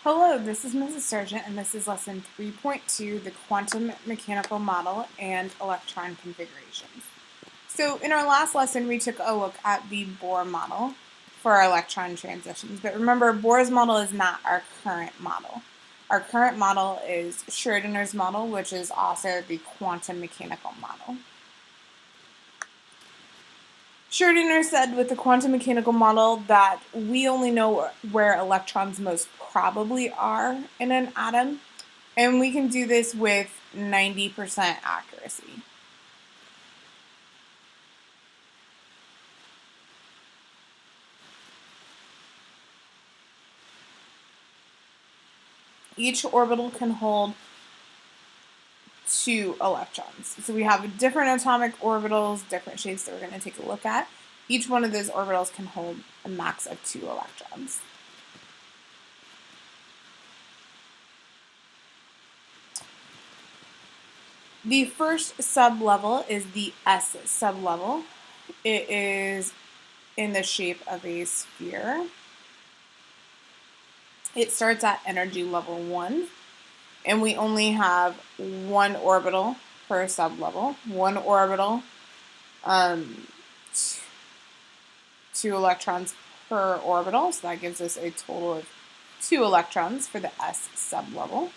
Hello, this is Mrs. Sargent, and this is lesson 3.2, the quantum mechanical model and electron configurations. So in our last lesson, we took a look at the Bohr model for our electron transitions. But remember, Bohr's model is not our current model. Our current model is Schrödinger's model, which is also the quantum mechanical model. Schrödinger said with the quantum mechanical model that we only know where electrons most probably are in an atom, and we can do this with 90% accuracy. Each orbital can hold 2 electrons. So we have different atomic orbitals, different shapes that we're going to take a look at. Each one of those orbitals can hold a max of 2 electrons. The first sublevel is the S sublevel. It is in the shape of a sphere. It starts at energy level 1, and we only have 1 orbital per sublevel. 1 orbital, 2 electrons per orbital, so that gives us a total of 2 electrons for the S sublevel.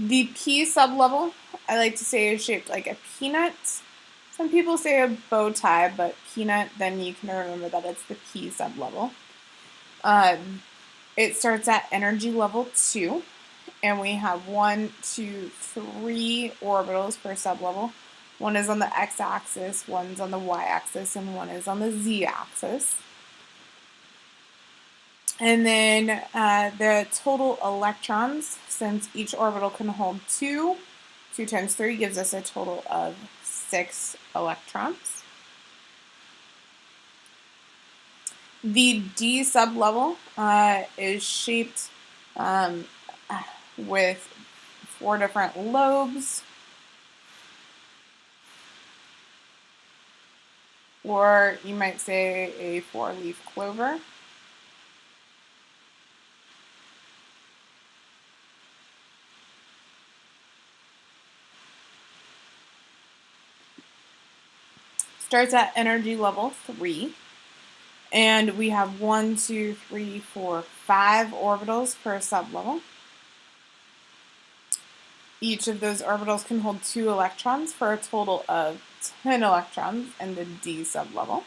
The P sublevel, I like to say, is shaped like a peanut. Some people say a bow tie, but peanut, then you can remember that it's the P sublevel. It starts at energy level 2, and we have 1, 2, 3 orbitals per sublevel. One is on the x-axis, one's on the y-axis, and one is on the z-axis. And then the total electrons, since each orbital can hold 2, 2 times 3 gives us a total of 6 electrons. The D sublevel is shaped with 4 different lobes, or you might say a 4-leaf clover. Starts at energy level 3, and we have 1, 2, 3, 4, 5 orbitals per sublevel. Each of those orbitals can hold 2 electrons for a total of 10 electrons in the D sublevel.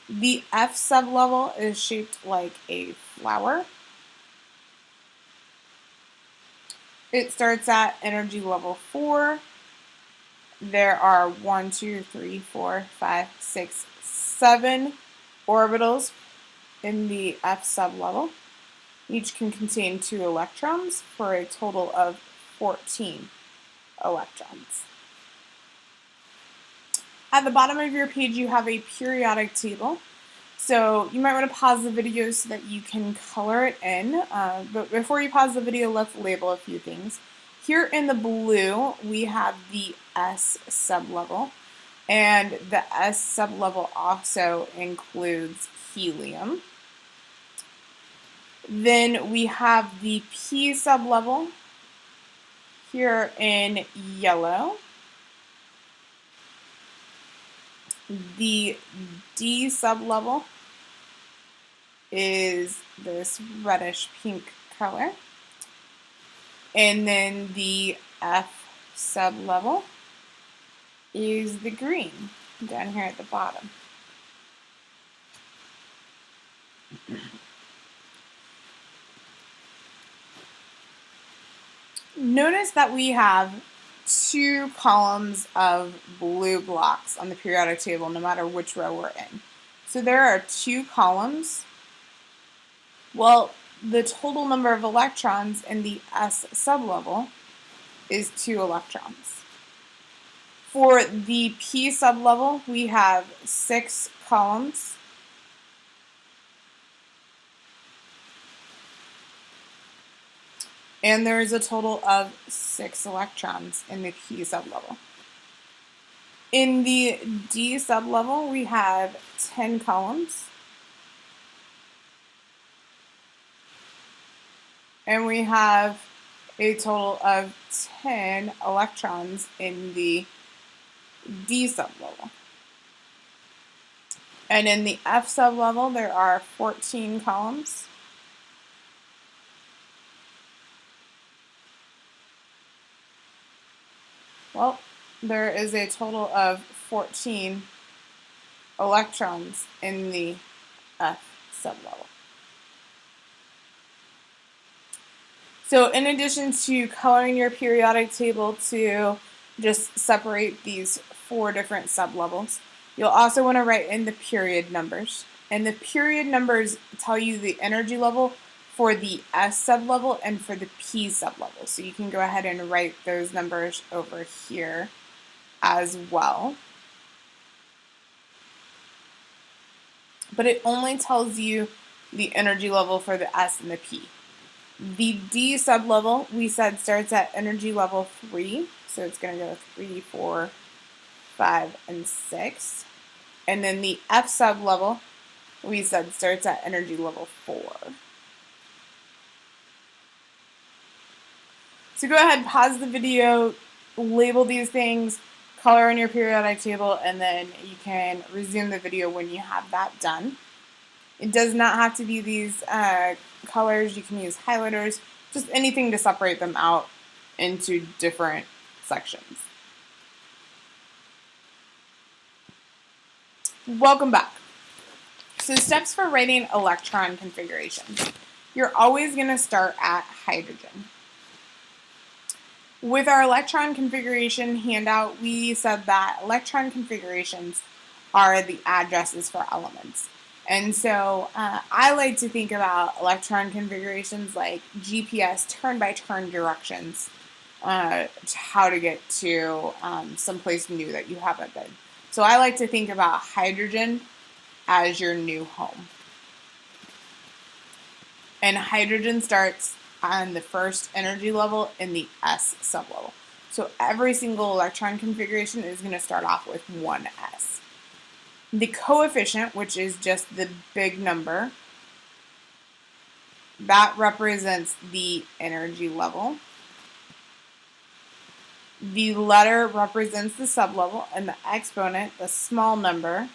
The F sublevel is shaped like a flower. It starts at energy level 4. There are 1, 2, 3, 4, 5, 6, 7 orbitals in the F sublevel. Each can contain 2 electrons for a total of 14 electrons. At the bottom of your page, you have a periodic table. So you might want to pause the video so that you can color it in. But before you pause the video, let's label a few things. Here in the blue, we have the S sublevel, and the S sublevel also includes helium. Then we have the P sublevel here in yellow. The D sublevel is this reddish pink color. And then the F sublevel is the green down here at the bottom. Notice that we have 2 columns of blue blocks on the periodic table, no matter which row we're in. So there are 2 columns. Well, the total number of electrons in the S sublevel is 2 electrons. For the P sublevel, we have 6 columns. And there is a total of 6 electrons in the P sublevel. In the D sublevel, we have 10 columns. And we have a total of 10 electrons in the D sublevel. And in the F sublevel, there are 14 columns. Well, there is a total of 14 electrons in the F sublevel. So in addition to coloring your periodic table to just separate these 4 different sublevels, you'll also want to write in the period numbers. And the period numbers tell you the energy level for the S sublevel and for the P sublevel. So you can go ahead and write those numbers over here as well. But it only tells you the energy level for the S and the P. The D sublevel, we said, starts at energy level 3. So it's going to go 3, 4, 5, and 6. And then the F sublevel, we said, starts at energy level 4. So go ahead, pause the video, label these things, color in your periodic table, and then you can resume the video when you have that done. It does not have to be these colors. You can use highlighters, just anything to separate them out into different sections. Welcome back. So steps for writing electron configurations. You're always going to start at hydrogen. With our electron configuration handout, we said that electron configurations are the addresses for elements. And so I like to think about electron configurations like GPS turn-by-turn directions to how to get to someplace new that you haven't been. So I like to think about hydrogen as your new home. And hydrogen starts on the first energy level in the S sublevel. So every single electron configuration is going to start off with 1s. The coefficient, which is just the big number, that represents the energy level. The letter represents the sublevel, and the exponent, the small number,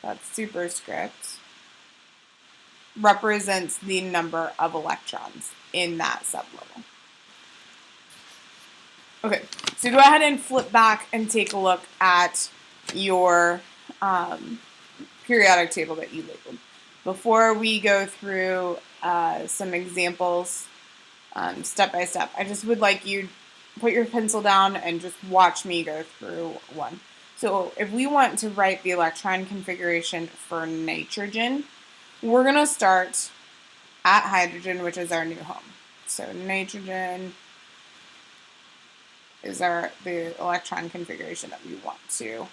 that's superscript, represents the number of electrons in that sublevel. Okay, so go ahead and flip back and take a look at your periodic table that you labeled. Before we go through some examples step by step, I just would like you to put your pencil down and just watch me go through one. So if we want to write the electron configuration for nitrogen, we're going to start at hydrogen, which is our new home. So nitrogen is the electron configuration that we want to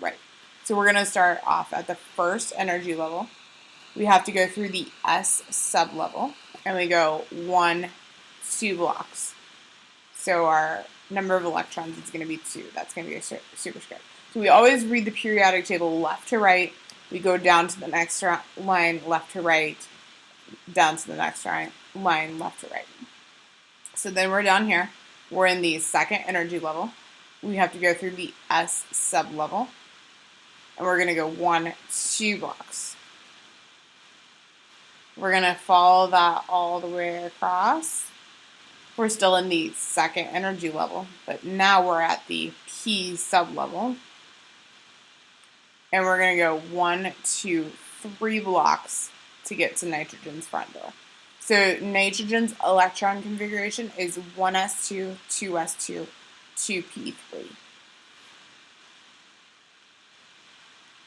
write. So we're going to start off at the first energy level. We have to go through the S sublevel, and we go 1, 2 blocks. So our number of electrons is going to be 2. That's going to be a superscript. So we always read the periodic table left to right. We go down to the next line, left to right, down to the next line, left to right. So then we're down here. We're in the second energy level. We have to go through the S sublevel. And we're going to go 1, 2 blocks. We're going to follow that all the way across. We're still in the second energy level, but now we're at the P sublevel. And we're going to go 1, 2, 3 blocks to get to nitrogen's front door. So nitrogen's electron configuration is 1s2, 2s2, 2p3.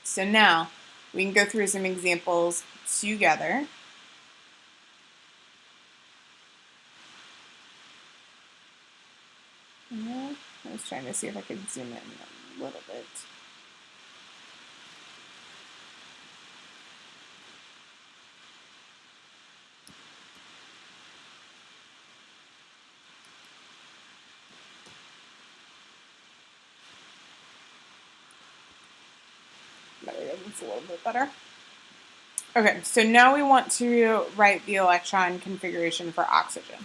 So now we can go through some examples together. I was trying to see if I could zoom in a little bit. There we go, that's a little bit better. Okay, so now we want to write the electron configuration for oxygen.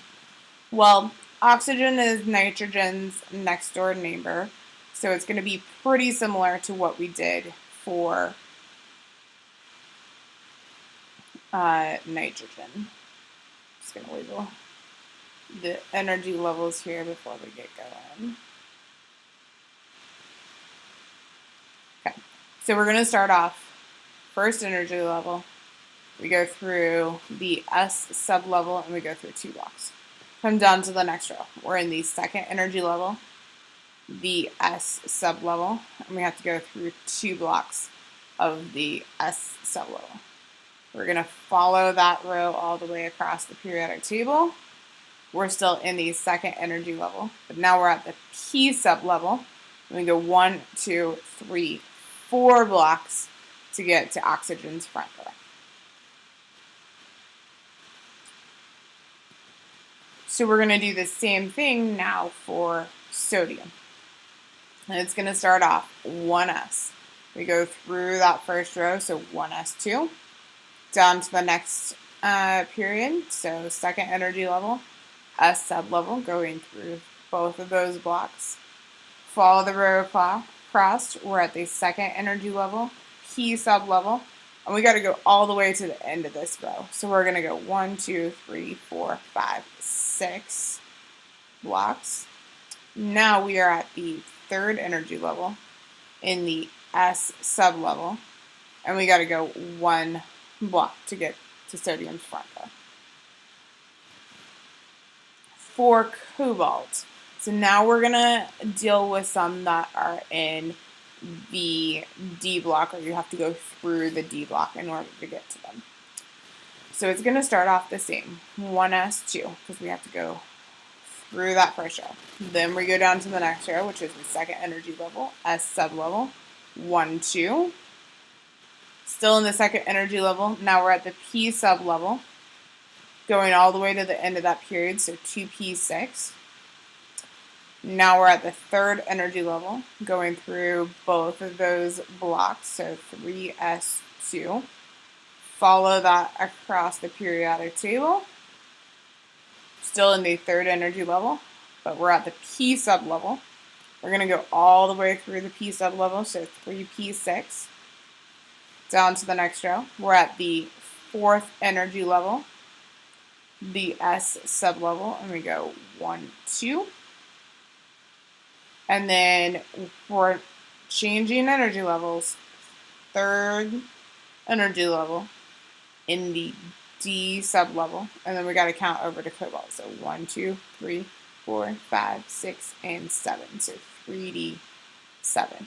Well, oxygen is nitrogen's next door neighbor, so it's going to be pretty similar to what we did for nitrogen. Just going to label the energy levels here before we get going. Okay, so we're going to start off first energy level. We go through the S sublevel and we go through 2 blocks. Come down to the next row. We're in the second energy level, the S sublevel, and we have to go through 2 blocks of the S sublevel. We're going to follow that row all the way across the periodic table. We're still in the second energy level, but now we're at the P sublevel. And we go 1, 2, 3, 4 blocks to get to oxygen's front row. So we're going to do the same thing now for sodium. And it's going to start off 1s. We go through that first row, so 1s2, down to the next period, so second energy level, S sublevel, going through both of those blocks. Follow the row across. We're at the second energy level, P sublevel, and we got to go all the way to the end of this row. So we're going to go 1, 2, 3, 4, 5, 6 blocks. Now we are at the third energy level in the S sublevel, and we got to go 1 block to get to sodium's front row. For cobalt, so now we're going to deal with some that are in the D block, or you have to go through the D block in order to get to them. So it's going to start off the same, 1s2, because we have to go through that first row. Then we go down to the next row, which is the second energy level, S sublevel, 1, 2. Still in the second energy level. Now we're at the P sublevel, going all the way to the end of that period, so 2p6. Now we're at the third energy level, going through both of those blocks, so 3s2. Follow that across the periodic table. Still in the third energy level, but we're at the P sublevel. We're going to go all the way through the P sublevel, so 3p6. Down to the next row. We're at the fourth energy level, the S sublevel, and we go 1, 2. And then we're changing energy levels, third energy level in the D sublevel, and then we got to count over to cobalt. So 1, 2, 3, 4, 5, 6, and 7. So 3d7.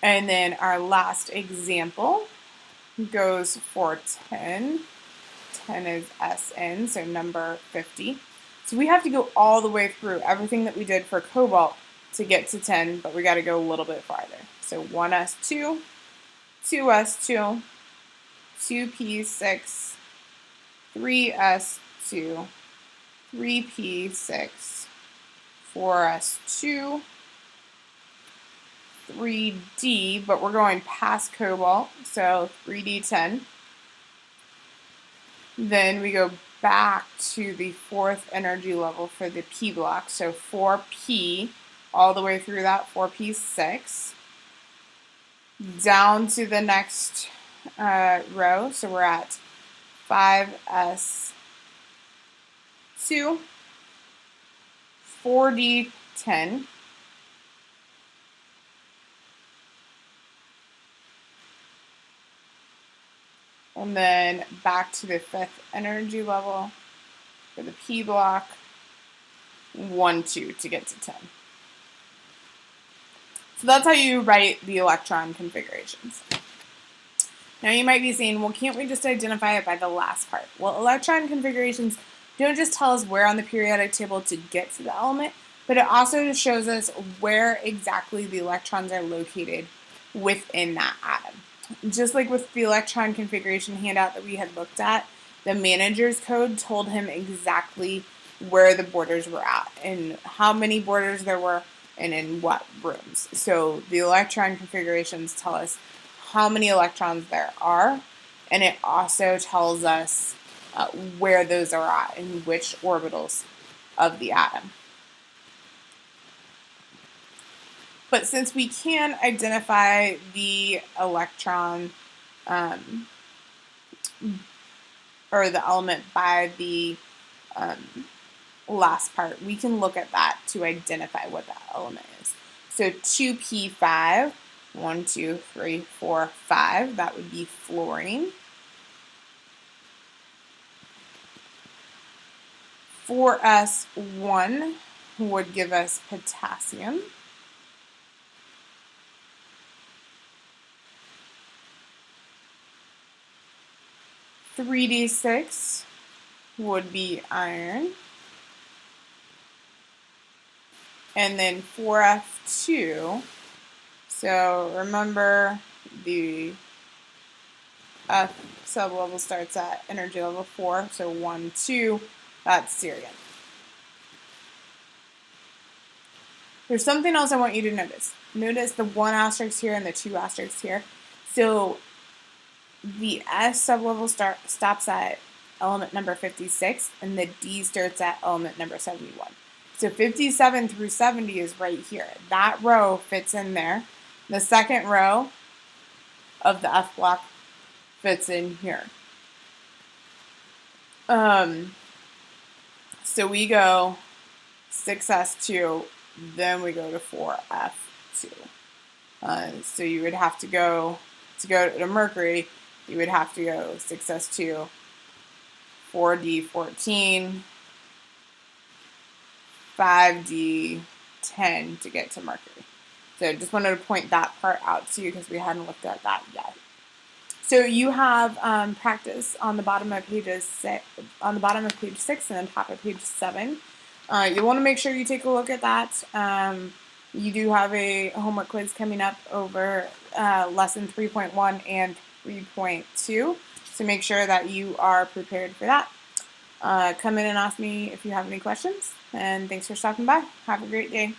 And then our last example goes for 10. 10 is SN, so number 50. So we have to go all the way through everything that we did for cobalt to get to 10, but we got to go a little bit farther. So 1s2, 2s2, 2p6, 3s2, 3p6, 4s2, 3d, but we're going past cobalt, so 3d10. Then we go back to the fourth energy level for the P block, so 4p, all the way through that 4p6, down to the next row, so we're at 5s2, 4d10, and then back to the fifth energy level for the P block, 1, 2 to get to 10. So that's how you write the electron configurations. Now you might be saying, well, can't we just identify it by the last part? Well, electron configurations don't just tell us where on the periodic table to get to the element, but it also shows us where exactly the electrons are located within that atom. Just like with the electron configuration handout that we had looked at, the manager's code told him exactly where the borders were at and how many borders there were and in what rooms. So the electron configurations tell us how many electrons there are, and it also tells us where those are at in which orbitals of the atom. But since we can identify the electron or the element by the last part, we can look at that to identify what that element is. So 2p5, 1, 2, 3, 4, 5, that would be fluorine. 4s1 would give us potassium. 3d6 would be iron. And then 4f2, so remember the F sublevel starts at energy level 4, so 1, 2, that's cerium. There's something else I want you to notice. Notice the 1 asterisk here and the 2 asterisks here. So the S sublevel stops at element number 56, and the D starts at element number 71. So 57 through 70 is right here. That row fits in there. The second row of the F block fits in here. So we go 6s2, then we go to 4f2. So you would have to go to mercury, you would have to go 6s2, 4d14, 5d10 to get to mercury. So just wanted to point that part out to you because we hadn't looked at that yet. So you have practice on the bottom of page 6 and then top of page 7. You want to make sure you take a look at that. You do have a homework quiz coming up over lesson 3.1 and 3.2. So make sure that you are prepared for that. Come in and ask me if you have any questions. And thanks for stopping by. Have a great day.